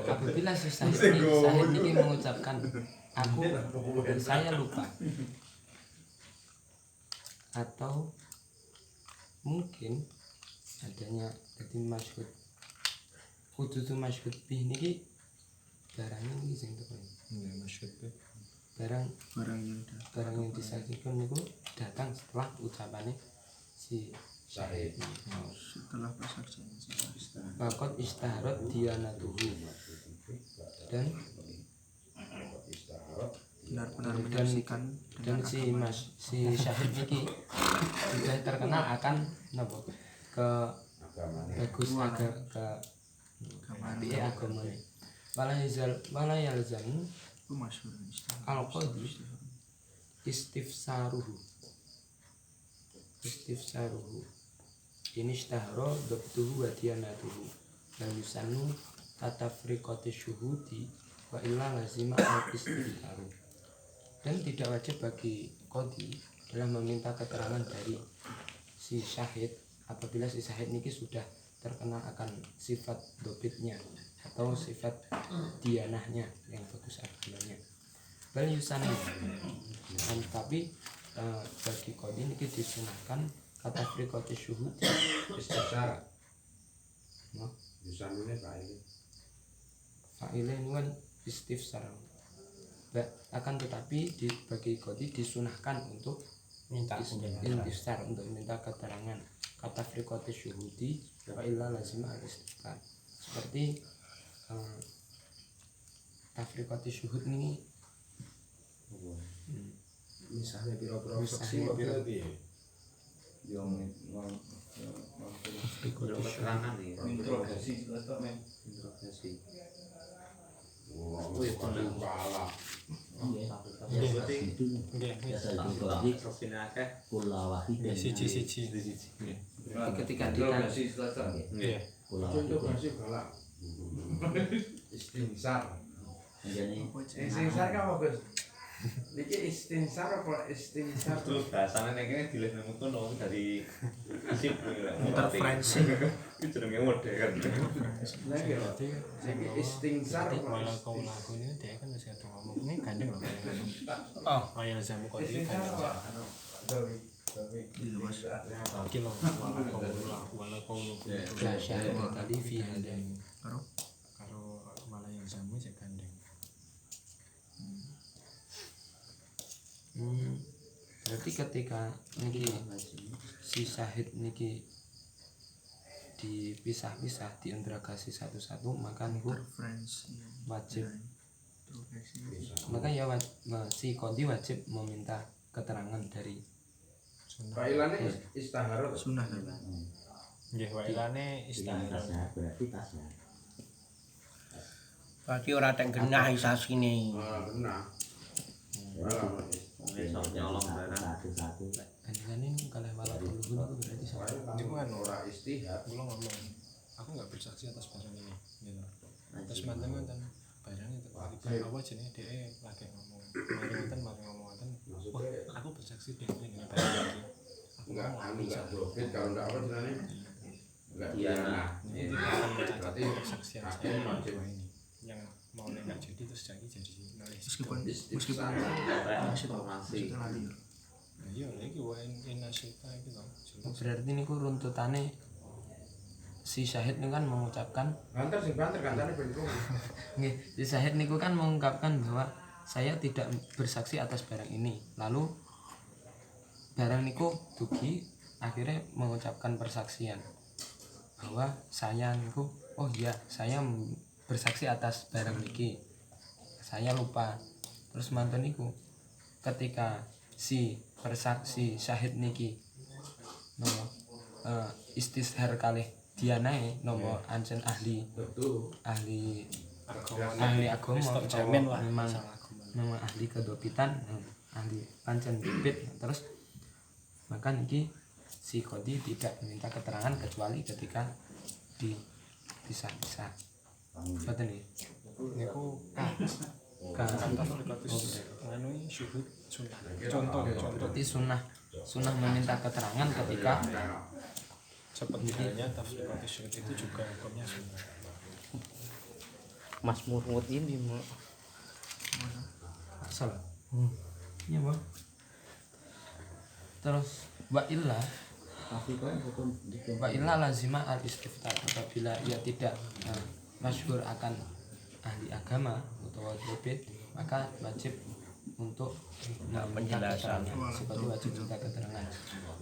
Apabila si Syahid ini mengucapkan saya lupa, atau mungkin adanya jadi masyhud kudu masyhud bih niki barangnya niki sing tekan. Masyhud bih. Barang yang disaksikan niku datang setelah ucapannya si Syahid. Setelah persaksian si Syahid. Fakot istaharat diyanatuhu dan Benar-benar menyaksikan dan si Syahid niki sudah terkenal akan napa ke bagus agar ke agama. Wala yalzam itu masyhur al-qadhi istifsaruhu ini istahara dabtuhu wa diyanatuhu dan yusannu tatafriqati syuhudi wa illa lazima al-istihharu. Dan tidak wajib bagi qadhi dalam meminta keterangan dari si syahid apabila si syahid niki sudah terkenal akan sifat dobitnya atau sifat dianahnya yang bagus agamanya. Bal yusannu tapi bagi qadhi niki disunahkan kata friqati syuhud istisar. Yusanune fa'ile kan istifsar. Akan tetapi bagi qadhi disunahkan untuk minta istifsar, untuk minta keterangan kata friqati syuhudi wa illa lazima al-istifsar. Seperti tafriqati syuhud ini misalnya pira-pira saksi berarti yang keterangan nih interogasi wih kepala Siji. ketika ditanya istinsar apa Gus? Niki istinsar apa istinsar? Terus bahasane nek kene dileh nemu kono dari sip interferensi itu jenenge modern. Niki istinsar Wala kau lagu ini dia kan masih ada ngomong ini gandeng loh. Oh, ayah jamu kau ini gandeng. Kilo wala kau la syahadat tadi fi hada karo malah yang jamu cek gandeng. Berarti ketika niki si syahid niki dipisah-pisah diinterogasi satu-satu maka niku interferensi wajib interogasi maka ya si qadhi wajib meminta keterangan dari Failane istaharat sunnah kan Nggih wailane istihara. Berarti ora tek genah isasine. benar. Besok nyolong barang. ini kalau wala dulu niku berarti sama. Niku kan Ora istihad. kula ngomong. Aku enggak bersaksi atas barang ini gitu. Terus mantan barang itu apa jenenge dhek lagi ngomong. Mari ngomong ngoten. Wah, aku bersaksi dengan ini barang iki. Enggak dobit kalau enggak apa jenenge? Enggak Diana. Ini akan mencatat Berarti persaksian hakim saya wajib. ini yang mau nggak jadi terus jadi nulis. meskipun istifsar. Informasi. setelah dia Nah, iya lagi wain inasyita itu loh. Berarti niku runtutane si syahid niku kan mengucapkan Banter sing banter kancane ben iku. nggih, si syahid niku kan mengungkapkan bahwa saya tidak bersaksi atas barang ini. Lalu barang niku dugi akhirnya mengucapkan persaksian bahwa saya niku oh iya saya bersaksi atas barang niki. Saya lupa. Terus mantan niku ketika si syahid niki nopo istishar kalih dianae nopo ancen ahli agama terjamin lah memang ahli kedopitan ahli pancen bibit terus maka niki si qadhi tidak meminta keterangan kecuali ketika dipisah-pisah. Betul nih. niku Kan anu syuhud contoh berarti sunnah meminta keterangan ketika seperti halnya tafsir syuhud itu juga hukumnya sunnah. Mas Murmur ini mau salah. Iya, Bang. Terus wa illa lazima al istiftar, apabila ia tidak masyhur akan ahli agama atau wajib, maka wajib untuk penjelasan. seperti wajib minta keterangan.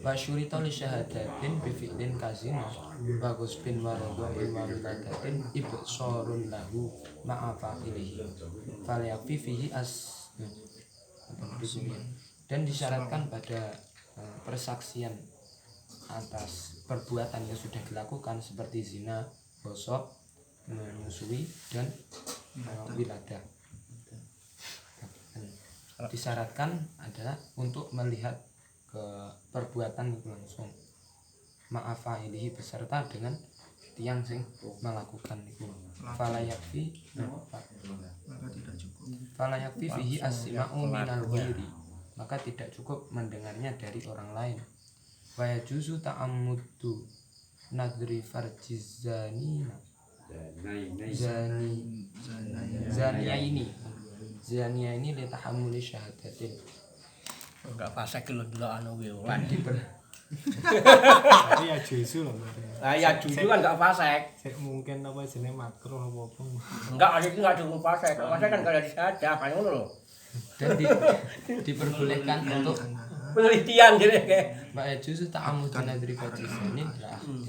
Wa syurita li syahadatin bi fi'lin kazina wa ghusbin wa radha'in wa wiladatin ibsarun lahu ma'a fa'ilihi falyakfi fihi dan disyaratkan pada persaksian atas perbuatan yang sudah dilakukan seperti zina, gosok, menyusui dan wiladah. Disyaratkan adalah untuk melihat ke perbuatan itu langsung ma'afa'ilihi beserta dengan tiang sing melakukan itu. Fala yakfi fihi as-sima'u minal ghairi, maka tidak cukup mendengarnya dari orang lain. Wa yajuzu ta'ammudu nadri farjiz zania ini li tahammuli syahadatin. enggak fasik lho delokan kuwi oleh. Tapi ya juzu loh. Lah ya jujur kan enggak fasik. Sik mungkin apa jenenge makruh apa. Enggak ada itu enggak cukup fasik. Fasik kan kalau disadah kan ngono lho. Dan diperbolehkan untuk Penelitian gitu kayak. Mbak Ejus ta'amudun nadri fardisani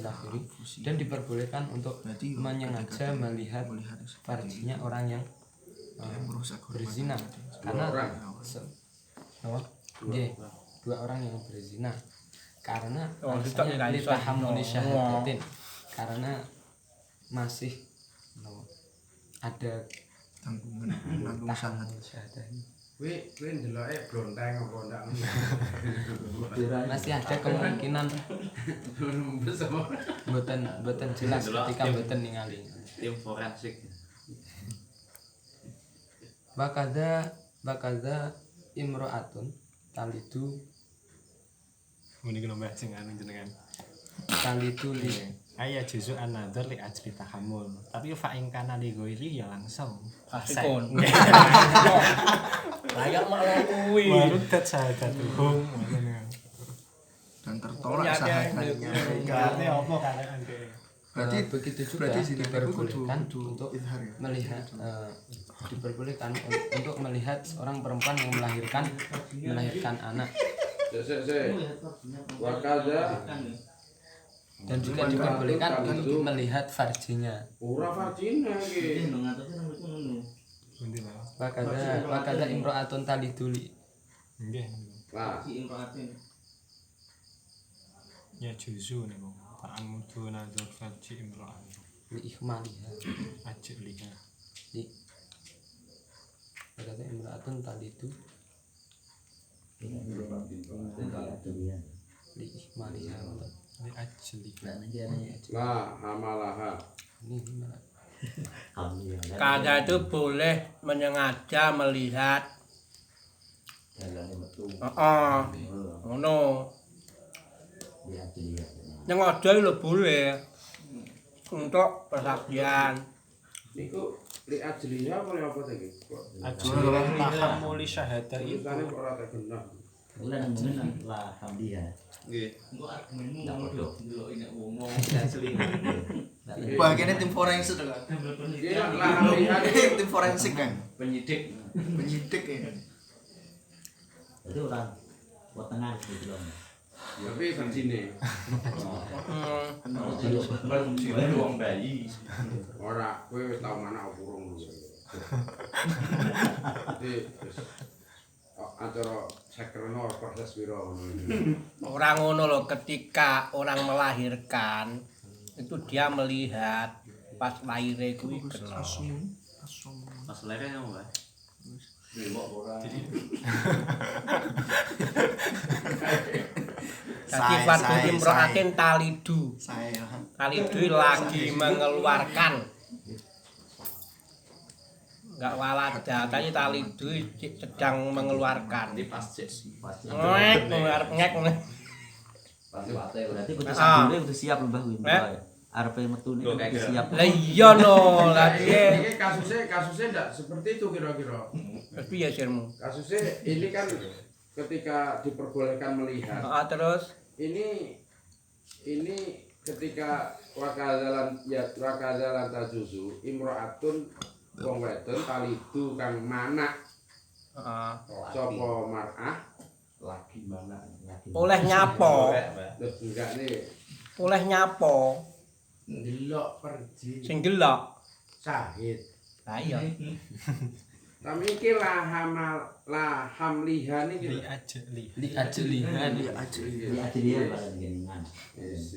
akhiri, dan diperbolehkan untuk menyengaja melihat farjinya orang yang berzina, karena dua orang yang berzina, karena alasannya litahamuli syahadatin, karena masih ada tanggungan syahadat. Kowe ndeloke blonteng apa ndak? Masih ada kemungkinan mboten jelas ketika mboten ningali. Tim forensik. Bakada imro'atun talidu Muni kena mbah sing anu jenengan. talidu li Aya juzu an-nadhar li ajli tahammul. Tapi fa in kana li ghairi ya langsung. Fasikun. Layak malah kuwi. Baru dat syahadatuhum. dan tertolak syahadatnya. Kate apa kalian dhewe? Berarti begitu juga berarti zina itu diperbolehkan kudu untuk izhar ya. melihat diperbolehkan untuk melihat seorang perempuan yang melahirkan anak, Wakada dan juga diperbolehkan untuk melihat farjinya. ora farjina iki. Pundi lah. Wakada imro'atun taliduli. Nggih. Lah, Ya juzu niku. Ta'amudu nadhar farji imra'an. Li ikhmaliha. Ajliha. Wakada imro'atun talidu li ikhmaliha. Li ajliha. lah hamalaha. Ini gimana? Kagak itu boleh menyengaja melihat. Ngono. Nyengaja lho boleh untuk persaksian. Niku li ajlinya apa li apa tadi? Ajli tahammuli syahadah itu. Tulisane kok ora tegenah. Bagiannya tim forensik kan. Iya lah Tim forensik kan. Penyidik. Penyidik ya. Itu orang buat tengah gitu loh. tapi farjine. Penjilat wong bayi. Ora, kowe wis tau mana burung lho. Jadi acara sakreno proses pira ngono. Orang ngono loh, ketika orang melahirkan itu dia melihat pas lahirnya kuwi kena. Pas lahirnya apa, Mbak? Jadi waktu imro'atin talidu. Saya Talidu lagi mengeluarkan. Enggak walada, tadi talidu sedang mengeluarkan. Di pas cek. Ngek, ngek. Berarti kudu sadure kudu siap lho Mbah kuwi. arepe metu Loh, nek kayak siap. Lah iya no, lah piye? Ini kasusnya enggak seperti itu kira-kira. Terus piye sirmu? Kasusnya ini kan ketika diperbolehkan melihat. Terus Ini ketika wakazalan tajuzu imro'atun wong wedon talidu kang manak sapa mar'ah Lagi mana? oleh nyapo, terus enggak nih oleh nyapo ndelok perji sing delok. sahid. Lah iya. Tapi iki hamlihan iki Li aja li. Li ajlihan. Iya aja. Ini aja dia pada jenengan. Wis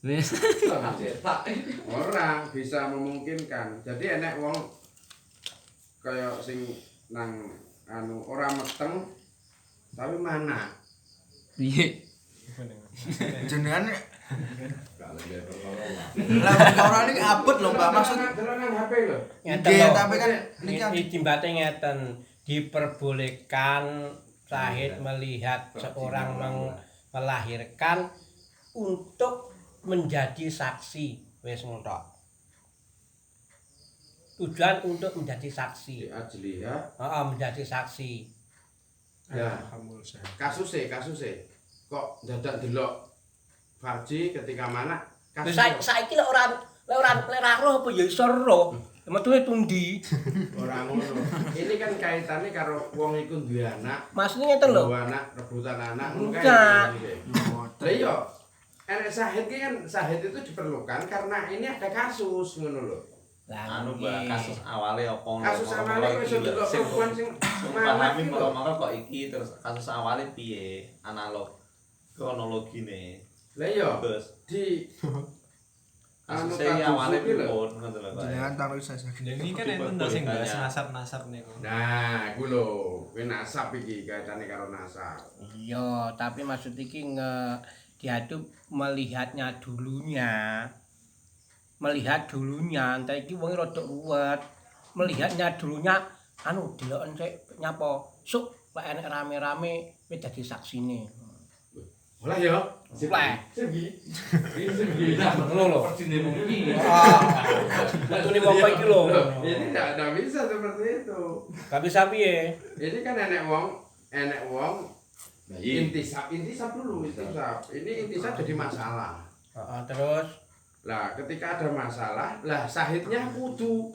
Wis. orang bisa memungkinkan. Jadi enek wong kaya sing nang ora meteng tapi mana? Piye? Jenengan Kalau dia lah orang ini abot lho Mbak maksud delok nang HP lho. Ngeten Nggih, lho. tapi kan niki kan Timbate ngeten, diperbolehkan Syahid melihat seorang melahirkan untuk menjadi saksi. Wis ngono. Tujuan untuk menjadi saksi. Di ajliha. Menjadi saksi. Ya, Hamul saya. kasusnya kok dadak delok Farji ketika mana? Lha saiki lek ora roh apa ya iso roh. Metune tundi. Ora ngono. Ini kan kaitannya karo wong iku duwe anak, Maksudnya ngeten lho. bawa anak, rebutan anak, ngono kae. Enggak. Lah iya, enek sahid ki kan sahid itu diperlukan karena ini ada kasus ngono lho. Lah Anu Mbak, kasus awale apa Kasus awale wis delok perempuan sing mana pahami iki lho. moro-moro kok iki terus kasus awale piye analog kronologine. Lah iya, Terus di kasusnya awale iki lho. pripun ngoten lho Pak. jenengan taruh saya. Ini kan enten to sing bahas nasab-nasab niku. Nah, iku lho, kuwi nasab iki kaitane karo nasab. iya, tapi maksud iki dia tuh melihatnya dulunya. Melihat dulunya, entah iki wong rada ruwet. Melihatnya dulunya anu deloken sik nyapa. Suk lek enek rame-rame wis dadi saksine. Olah ya. Lah. Segi. Ngono lho. Persine mungkin. Metune wong iki lho. Ini enggak bisa seperti itu. Gak bisa piye? Ini kan enek wong intisab dulu intisab. Ini intisab jadi masalah. Terus Lah, ketika ada masalah, lah sahidnya kudu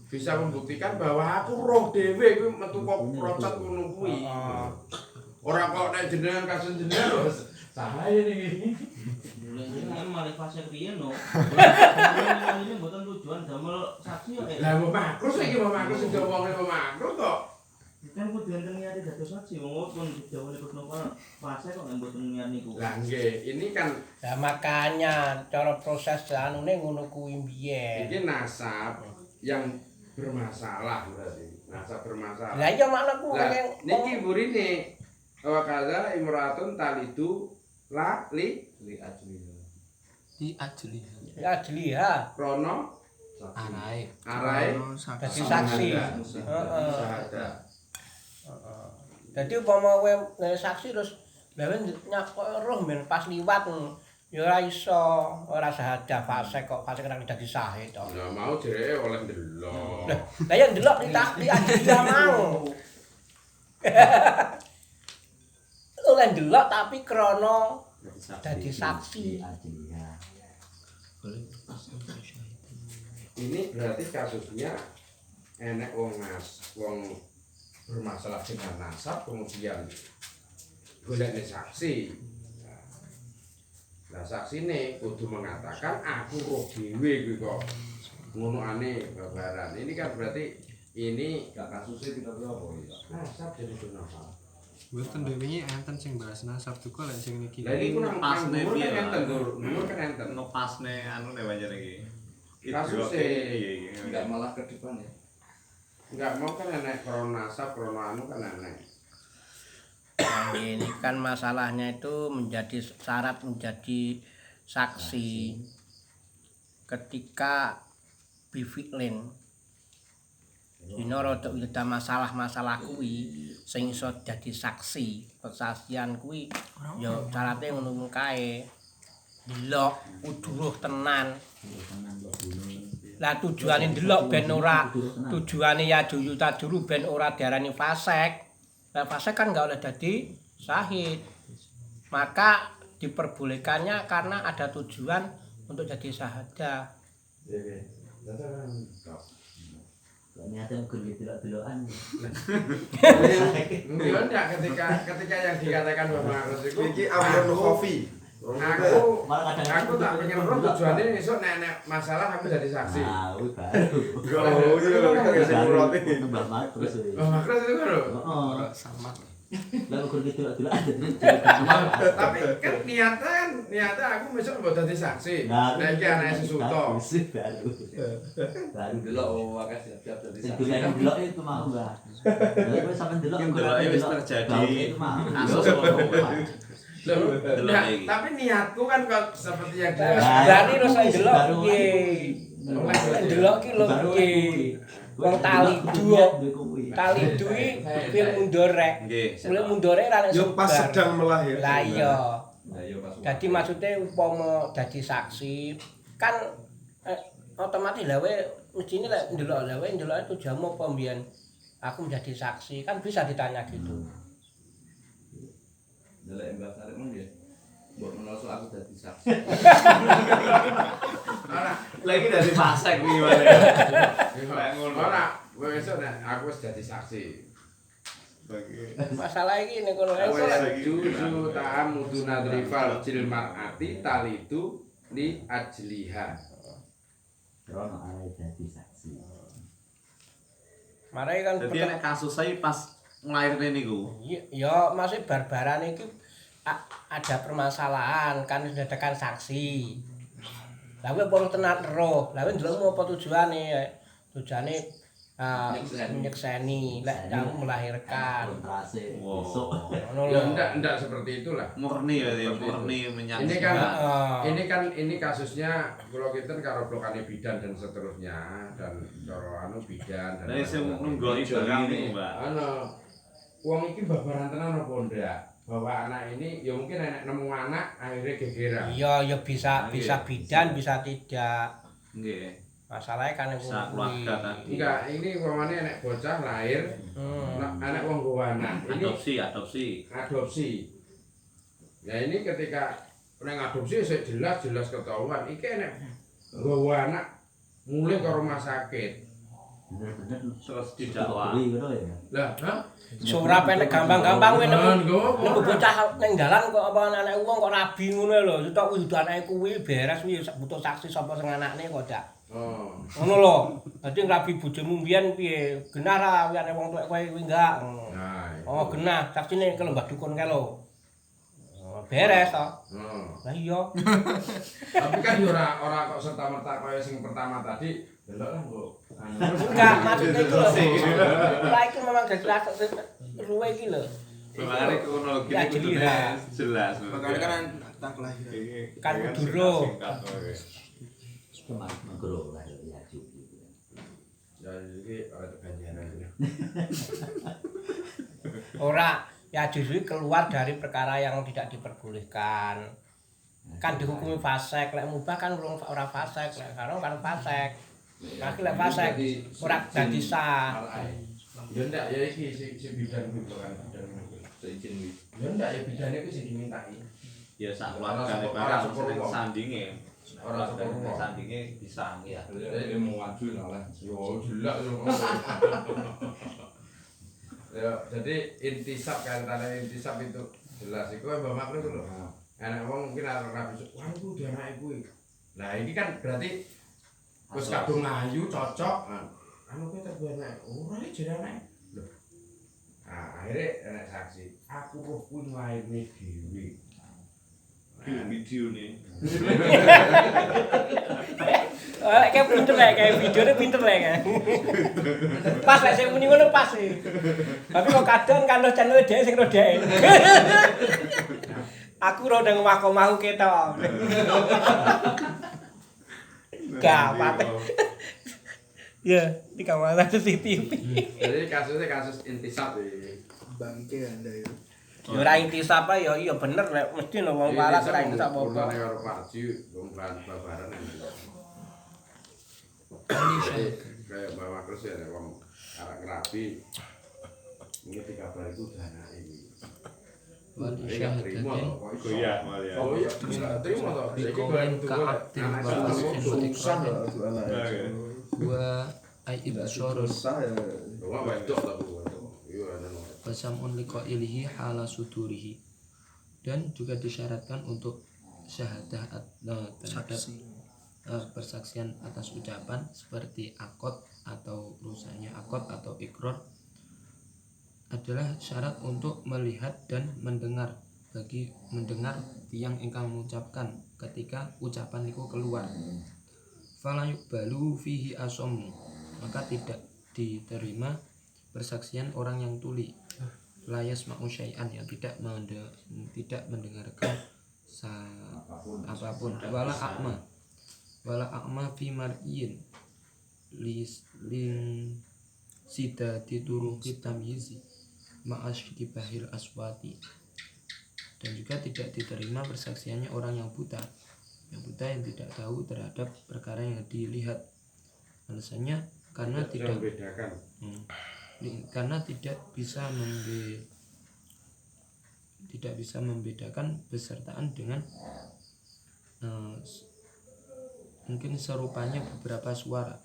bisa membuktikan bahwa aku roh dhewe kuwi metu kok procot ngono kuwi. Ora kok nek jenengan kasus jenengan lho. Sahaye niki. Dulu jenengan malih fase piye no. Ini mboten tujuan damel saksi kok. Lah mau makrus iki mau makrus sing wonge mau makrus kok. Kan kudu enten niate dados saksi wong pun dijawab napa fase kok mboten niat niku. Lah nggih, ini kan ya makanya cara proses anune ngono kuwi biyen. iki nasab yang bermasalah berarti. Nasab bermasalah. Lah iya maknaku Lah niki burine wa kaza imratun talidu li ajliha. Li ajlihan. ya jeliha. krono Arae. arai Dadi saksi. sahada. Dadi upama kowe saksi terus lha nyakok roh men pas liwat ya ora iso, ora sahadah fase kok fase kena dadi sahid to. Lah mau jereke oleh ndelok. Lah ya ndelok di ajliha mau. Oleh ndelok tapi krana dadi saksi. Ini berarti kasusnya enek wong bermasalah dengan nasab kemudian golekne saksi. Lah saksine kudu mengatakan aku roh dhewe kuwi kok ngono ane babaran. Ini kan berarti ini Gak kasusnya kita apa ya? nasab jadi sunafal. Mboten dhewe enten sing bahas nasab juga lek sing niki. Lah ini kurang Pas pas nih, kan piye, enten Pak? nur kan enten. Ngepasne anu nek wajar iki. Kasusnya enggak malah ke depan ya. Enggak mau kan enek krono nasab, krono anu kan enek. Nah, ini kan masalahnya itu menjadi syarat menjadi saksi ketika bifiklin dina rada ada masalah-masalah kuwi sing iso dadi saksi persaksian kuwi ya syaratnya ngono kae Delok kudu roh tenan. Lah tujuane ndelok ben ora tujuane ya duyuta dulu ben ora diarani fasik. Lah fasik kan enggak oleh jadi syahid. Maka diperbolehkannya karena ada tujuan untuk jadi syahadah. Ternyata gede delok-delokan. Enggak enggak ketika yang dikatakan Bapak Agus itu Iki amrun kopi. aku tak pengen roh tujuannya esuk nek masalah aku jadi saksi. Nah, kuwi baru. Oh, iki lho sing roti. Mbak Makrus. Oh, makros itu baru. Heeh. Sama. Lah kok delok-delokan jadi Tapi kan niatnya aku besok mau jadi saksi. Nek iki anake sesuto. Baru. Baru Delok wae siap-siap dadi Sing doyan delok itu mau, Mbak. Lah kowe sampean delok Yang deloknya wis terjadi itu mau. kasus Loh, Delok nah, iki. tapi niatku kan kok seperti yang Lah, jelas. berarti terus ndelok piye? Ndelok ki lho piye? Wong tali duo. Tali duwi fil mundorek. Nggih. Fil mundorek ra nek Yo pas sebar. sedang melahirkan. Lah iya. Lah yo pas. Jadi maksudnya umpama dadi saksi kan otomatis lah we mestine lek ndelok lah we ndelok tujuanmu apa mbiyen aku menjadi saksi kan bisa ditanya gitu. Delok Mbak Sarip mung nggih. Mbok menawa aku dadi saksi. Lagi dari pasek iki wae. Ora, besok nek aku wis jadi saksi. Masalah iki nek kono Aku ae. juju ta'amudu nadrifal cilmar'ati talitu li ajliha. Rono arek dadi saksi. Marai kan Dadi nek kasus saya pas nglairne niku. ya masih barbaran iki ada permasalahan kan sudah tekan saksi. Lah kowe perlu tenan roh. Lah kowe ndelok apa tujuane? Tujuane menyekseni lek kamu melahirkan. Kontrase Wow. besok. Ngono Ya lho. enggak seperti itulah. Murni ya murni menyaksikan. Ini kan ini kasusnya kalau kita karo blokane bidan dan seterusnya dan karo anu bidan dan Lah sing nunggoni barang niku, Mbak. wong iki babaran tenan apa ndak? Bahwa anak ini ya mungkin enek nemu anak akhirnya gegeran. Iya, ya bisa bidan, bisa tidak. Nggih. Masalahnya kan yang Bisa keluarga tadi. Enggak, ini umpamane enek bocah lahir, anak wong nggawa anak. Ini adopsi. Ya ini ketika nek adopsi sik jelas ketahuan iki enek nggawa anak mulai ke rumah sakit. Bener-bener Terus didakwa. ngono ya. Lah, hah? Surah penek gampang-gampang kowe nemu Nggawa bocah ning dalan kok apa anak wong kok rabi ngono lho. Tok kuwi anake kuwi beres kuwi butuh saksi sapa sing anakne kok dak. Oh. Ngono lho. Dadi ngrabi bojomu mbiyen piye? Genah ra kuwi anake wong tuwek kowe kuwi enggak. Nah. Oh, genah. Saksine ke lembah dukun kae lho. Oh, beres to. Lah iya. Tapi kan ora kok serta-merta kaya sing pertama tadi, delok lah kok. Enggak, maksudnya itu lho. Lah itu memang jelas ruwe iki lho. Makane kronologi Ya, niku kudune jelas. jelas. Makanya kan tentang kelahiran. Kan kudu roh. Cuma ngro lah ya cukup. Ya iki ora kebanyaran. Ora, ya justru keluar dari perkara yang tidak diperbolehkan. Kan dihukumi fasik, lek mubah kan ora fasik, lek karo kan fasik. Lagi lek fasik ora dadi sah. Ya ndak ya iki si bidan kuwi kan bidan kuwi. Seizin kuwi. Ya ndak ya bidane kuwi sing dimintai. Ya sak keluargane barang sing sandinge. Ora sepuro. Sandinge bisa ya. Ini mau maju lah. Yo jelas yo. Ya, jadi intisab kan tanda intisab itu jelas. Iku Mbak Makro itu lho. Anak wong mungkin arep rapi. Wah, iku dia anak iku. Lah ini kan berarti wis kadung ngayu cocok. Anu kowe tak anak. Ora iki jadi anak. Lho. Nah, akhirnya anak saksi. Aku roh kuwi nglairne dhewe. Video nih. Kayak pinter lah, kayak videonya pinter lah kan. Pas lah, saya muni ngono pas sih. Tapi kok kadang kan lo channel dia sing ro dhek. Aku ro nang omah-omahku ketok. Gapat. Ya, di kamar CCTV. Jadi kasusnya kasus intisab iki. Bangke Anda itu. Ya ora intisab ae ya iya bener lek mesti lho wong waras ora intisab apa. Urusane karo Parji wong babaran. Kayak Mbak Makres ya wong arek ngerapi. Ini kabar itu udah anak ini. wal Terima isyahadatin toh. Iya, malah. Oh iya, bisa terima toh. biqaulin ka'abdin wa tashin wa ikramin wa ay ibsyarul Wah, wedok ta Bu. Iya, ana. wasamun liqailihi hala sudurihi. Dan juga disyaratkan untuk syahadah terhadap persaksian atas ucapan seperti akad atau rusaknya akad atau ikrar adalah syarat untuk melihat dan mendengar bagi mendengar yang ingkang mengucapkan ketika ucapan itu keluar. Fala yuqbalu fihi asom, maka tidak diterima persaksian orang yang tuli. La yasma'u syai'an, yang tidak mendengarkan apapun. Wala a'ma fi mar'iyin lin sidati turuqi tamyizi ma'asydibahil aswati. Dan juga tidak diterima persaksiannya orang yang buta yang tidak tahu terhadap perkara yang dilihat. Alasannya karena tidak membedakan. Karena tidak bisa membedakan pesertaan dengan mungkin serupanya beberapa suara.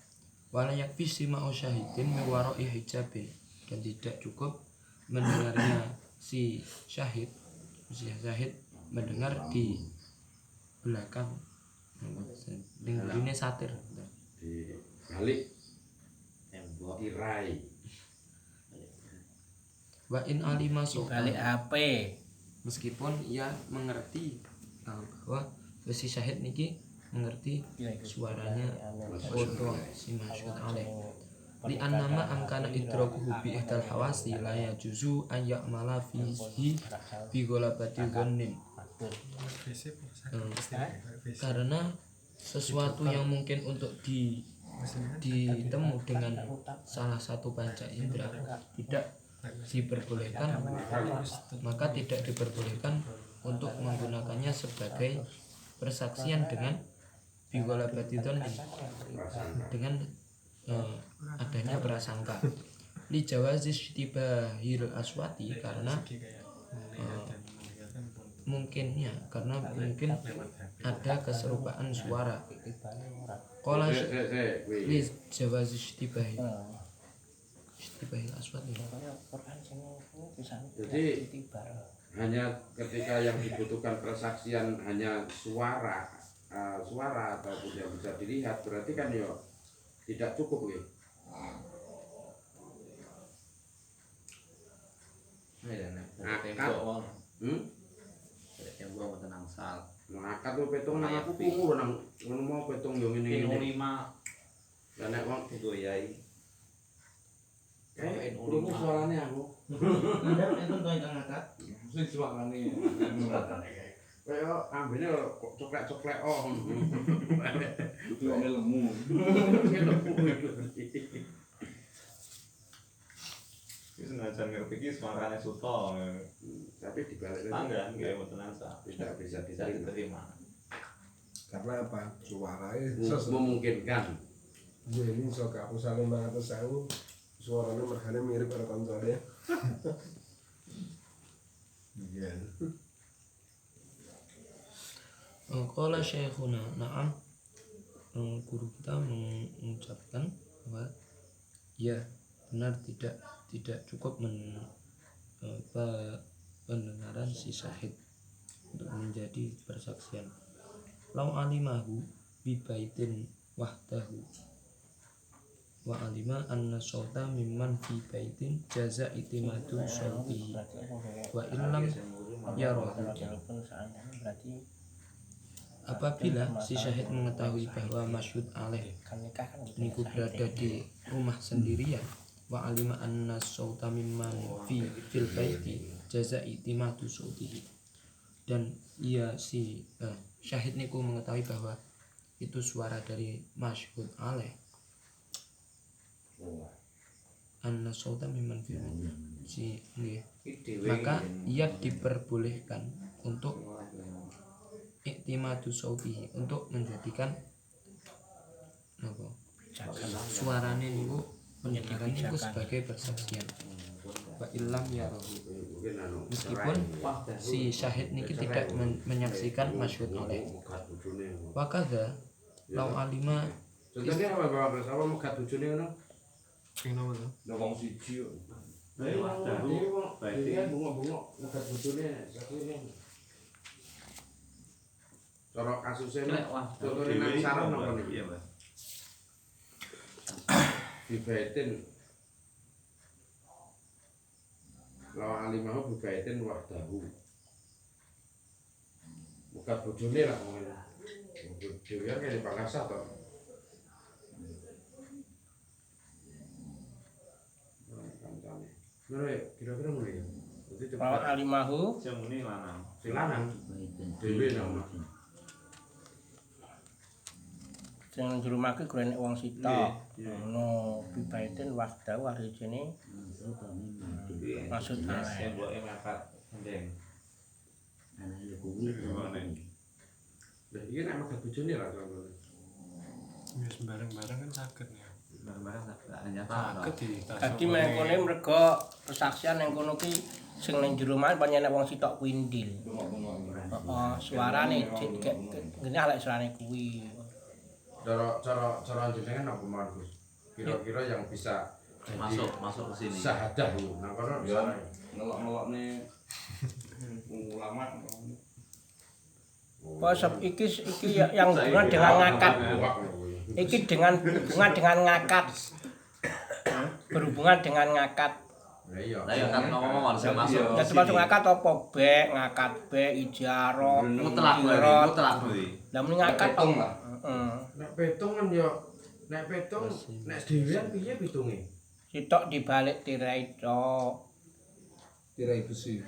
Wala yakfi sima'u syahidin min wara'i hijabin, dan tidak cukup mendengarnya si syahid mendengar di belakang ini satir Di balik tirai. wa in alima Balik HP. meskipun ia mengerti bahwa si syahid niki mengerti suaranya foto si masyhud alaih li annama amkana idrakuhu bi ihdal hawasi la yajuzu an ya'mala fihi bi ghalabati dhannin. Karena sesuatu yang mungkin untuk ditemu dengan salah satu panca indera tidak diperbolehkan, maka tidak diperbolehkan untuk menggunakannya sebagai persaksian dengan bighalabati dhannin, dengan adanya prasangka. Li jawazis tibahil aswati, karena mungkin ada keserupaan suara. Qala li jawazis tibahil aswati. Jadi hanya ketika yang dibutuhkan persaksian hanya suara ataupun yang bisa dilihat, berarti kan ya tidak cukup ya. Akad. Yang gua mau tenang sal. Akad tuh petung nang aku krungu nang ngono mau petung yo ngene Ilmu ngene. 5 Lah nek wong itu yai. krungu suarane aku. Tidak, itu tuh yang ngangkat. Sing suarane. Kayak ambene coklek-coklek Itu lemu. Wis ngajan ngerti suarane suto. Tapi dibalik Tangga nggih mboten asa. tidak bisa Bisa diterima. diterima. Karena apa? Suaranya Memungkinkan. ini so kapusane 500.000 suaranya mergane mirip karo koncone. Iya. Qala syekhuna, na'am, guru kita mengucapkan bahwa ya benar tidak cukup pendengaran si syahid untuk menjadi persaksian. Lau alimahu bi baitin wahdahu wa alima anna sauta mimman fi baitin jaza itimadu sautihi wa illam yarahu. Apabila si syahid mengetahui bahwa masyhud alaih niku berada di rumah sendirian, wa alima anna sauta mimman fil baiti jaza itimadu sautihi, dan si syahid niku mengetahui bahwa itu suara dari masyhud alaih, anna sauta mimman fil si nggih. Iki dhewe Maka ia diperbolehkan untuk iktimadu sautihi, untuk menjadikan apa suarane niku pendengaran niku sebagai persaksian. Wa illam yarahu, meskipun si syahid niki tidak menyaksikan masyhud alaih. Wa kadza law alima, Contohnya apa Bapak Bos? Apa megat bojone ngono? Sing nopo to? Lah wong siji kok. Baik, wahdahu, baik. Dia bungok-bungok megat bojone satu ini. Cara kasusnya Lek wahdahu contohnya dhewe nang sarang iki, napa Mbak? niku? Iya, Mbak. Bibaitin lawan alimahu bibaitin wahdahu. Megat bojone lah ngene. Dewe kan di Pangkasa toh. Ngono ya, kira-kira ngono ya. Dadi Lawan coba alimahu Sing muni lanang. sing lanang dhewe nang sing njurumake golek wong sitok. Ngono bibaitin wahdahu warijine maksud alaih. Sing mboke ngangkat gendeng. Lah iki nek megat bojone lah contohnya. Wis bareng-bareng kan saged ya. Barang-barang hanya tahu. Saged di Dadi mengkone mergo persaksian ning kono ki sing ning jero mah pancen wong sitok kuwi ndil. Heeh, suarane ngene alek suarane kuwi. Cara jenengan apa mawon Gus? Kira-kira yang bisa jadi Masuk ke sini. sahadah itu. Nah kono Ya, ngelok-ngelokne ulama. Konsep iki yang hubungan dengan ngakad. Iki dengan hubungan dengan ngakad. Berhubungan dengan ngakad. Lah iya. Lah ya kan ngomong sing masuk. Ya termasuk ngakad apa bek, ngakad bek, ijarah, Mutlak kirot. kuwi. Lah muni ngakad Petung lah. Heeh. Nek petung kan yo nek petung nek dhewean piye pitunge? Sitok dibalik tirai tok. Tirai besi.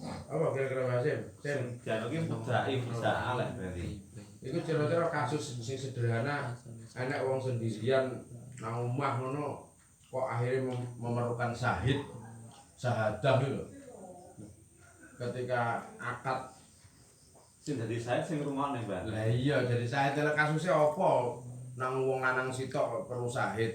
Apa kira-kira Mas Sim? Sim, Jan iki budake bisa alek berarti. iku kira-kira kasus sing sederhana enek wong sendirian nang omah ngono kok akhirnya memerlukan sahadah gitu. Ketika akad Sing dadi saya sing rungokne, Mbak. lah iya jadi sahid kasusnya apa nang wong lanang sitok kok perlu sahid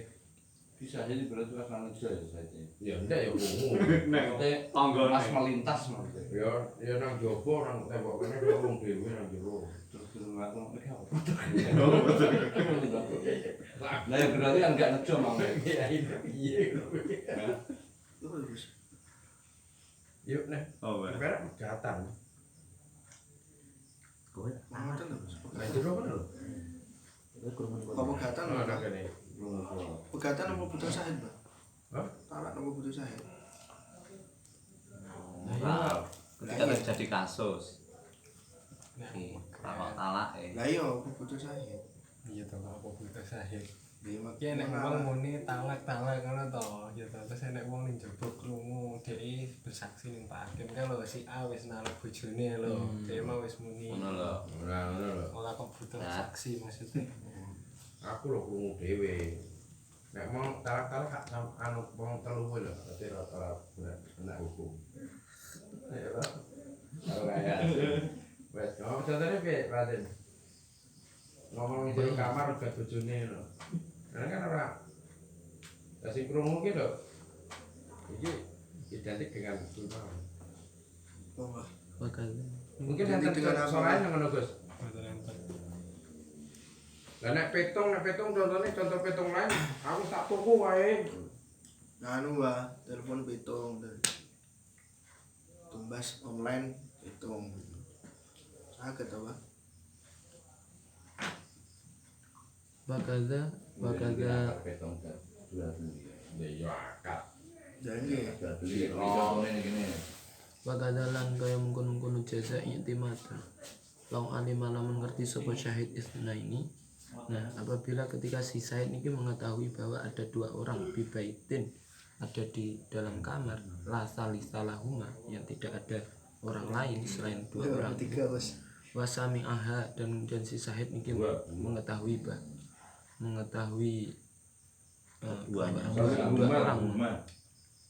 Bisa jadi berarti pas lanang juga ya saya. ya ndak ya wong Nek tanggane. Pas melintas maksudnya. ya nang jopo nang tembok kene kok wong dhewe nang jero Terus ngaku iki apa? Nah, ya berarti kan enggak nejo mang. iya iya yuk nih Oh, Mbak. berak megatan Ngoten lho, Mas. nah jero kan lho Apa pegatan oh lho? nang kene Pegatan apa butuh sahid, Mbak? Hah? Talak apa butuh sahid? Nah, ketika terjadi kasus. Kalau talak Lah iya, apa butuh sahid? Iya to, apa butuh sahid. Nggih, mak. Ki nek wong muni talak-talak ngono to, ya to. Terus nek wong ning jaba krungu dhek bersaksi ning Pak Hakim kan lho si A wis nalek bojone lho. Dhek mau wis muni. ngono lho. nah ngono lho Ora kok butuh Nah. saksi maksudnya. aku lho krungu dhewe nek mau talak-talak gak anu wong telu kuwi lho dadi rata-rata enak hukum ya lho ora ya wes ngomong contohnya piye Raden ngomong di kamar uga bojone lho kan ora sing krungu ki lho iki identik dengan sultan Oh, Mbak. bakal mungkin Identik enten dengan apa? soalnya ngono Gus Mboten enten. lah nek petung contoh petung lain aku tak tuku wae Anu, Mbak, telepon pitung. Tumbas online pitung. Saged to, Mbak? bakal Petong kan. Jual beli. ya akad Janji. Jual beli. Oh, ini gini. Wakadalan kaya mengkono-kono jasa i'timadu. Long alima lamun ngerti sapa syahid isna ini. Nah, apabila ketika si syahid ini mengetahui bahwa ada dua orang bibaitin ada di dalam kamar la salisalahuma yang tidak ada orang lain selain dua orang. Tiga, Bos. wasami aha dan si Sahid niki mengetahui Keduanya. dua orang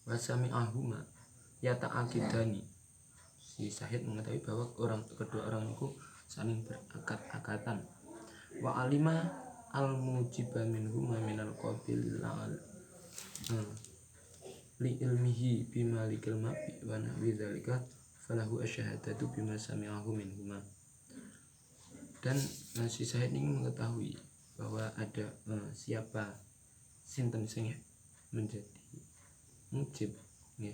wasami ahuma ya ta'akidani, si Sahid mengetahui bahwa kedua orang itu saling berakad-akatan. Wa alima al mujiba minhuma minal qabil li ilmihi bima likil mabi wa nahwi dzalika falahu asyhadatu bima sami'ahu minhuma. Dan si Sahid ini mengetahui bahwa ada siapa sinten sing menjadi mujib ya,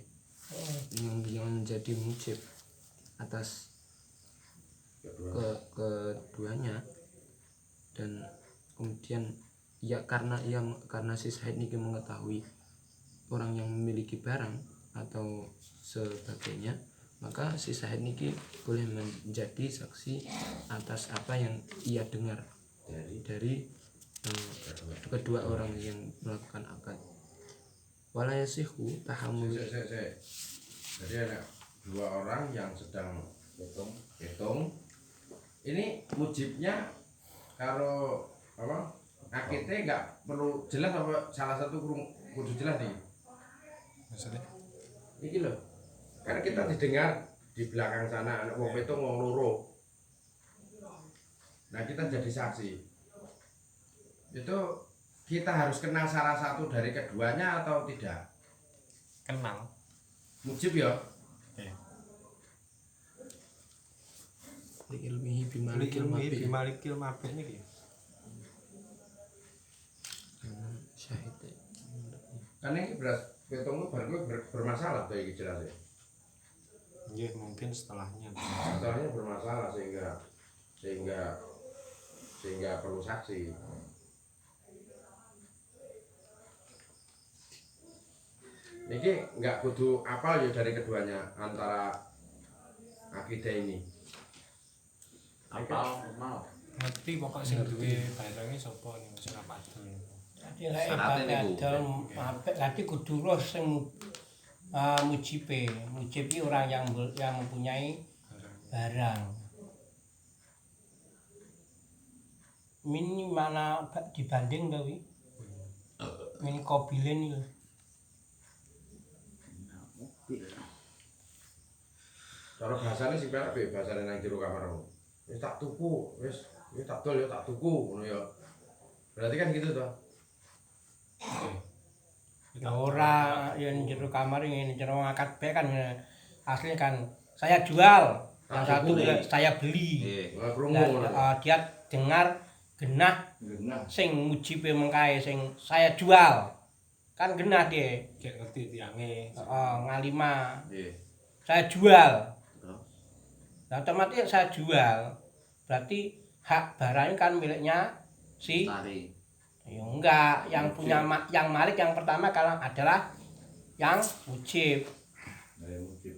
yang menjadi mujib atas keduanya. Dan kemudian ya karena si Sahid ini mengetahui orang yang memiliki barang atau sebagainya, maka si Sahid ini boleh menjadi saksi atas apa yang ia dengar dari kedua orang yang melakukan akad. Wala yasihu tahammul. Jadi ada dua orang yang sedang hitung. Ini mujibnya kalau apa? Akidnya nggak perlu jelas apa salah satu kudu jelas nih. Maksudnya? Iki loh. Kan kita didengar di belakang sana anak wong itu ngomong loro. Nah, kita jadi saksi. Itu kita harus kenal salah satu dari keduanya atau tidak? Kenal. Mujib ya. Iya. Li ilmihi bimalikil mabi. Bimalikil mabih niki. Syahid. Kan ini beras petungmu baru bermasalah tuh iki jelasnya. Nggih, mungkin setelahnya. Masalahnya bermasalah sehingga perlu saksi. Niki nggak kudu apal ya dari keduanya antara akidah ini. Apal mal. Ngerti pokok sing duwe barange sapa niku sing apadul. Jadi lek Syaratnya niku. badal apik nanti kudu roh sing mujibe. Mujib iki orang yang mempunyai barang. Min mana dibanding to wi? Min kobilen iki. Cara bahasane sing perak piye bahasane nang jero kamarmu. Wis tak tuku, wis tak dol ya tak tuku ngono ya. Berarti kan gitu toh. Ya ora yang jero kamar ini jero ngakad bae kan asli kan saya jual, yang satu saya beli. Nggih. Ora krungu Dan ngono. dia dengar genah Genah. sing mujibe mengkae sing saya jual. Kan genah dia. Kayak ngerti tiange. Ngalima. Nggih. Saya jual. Terus? Nah, otomatis saya jual. Berarti hak barangnya kan miliknya si Tari. ya enggak, yang punya yang malik yang pertama kalau adalah yang mujib. Dari mujib.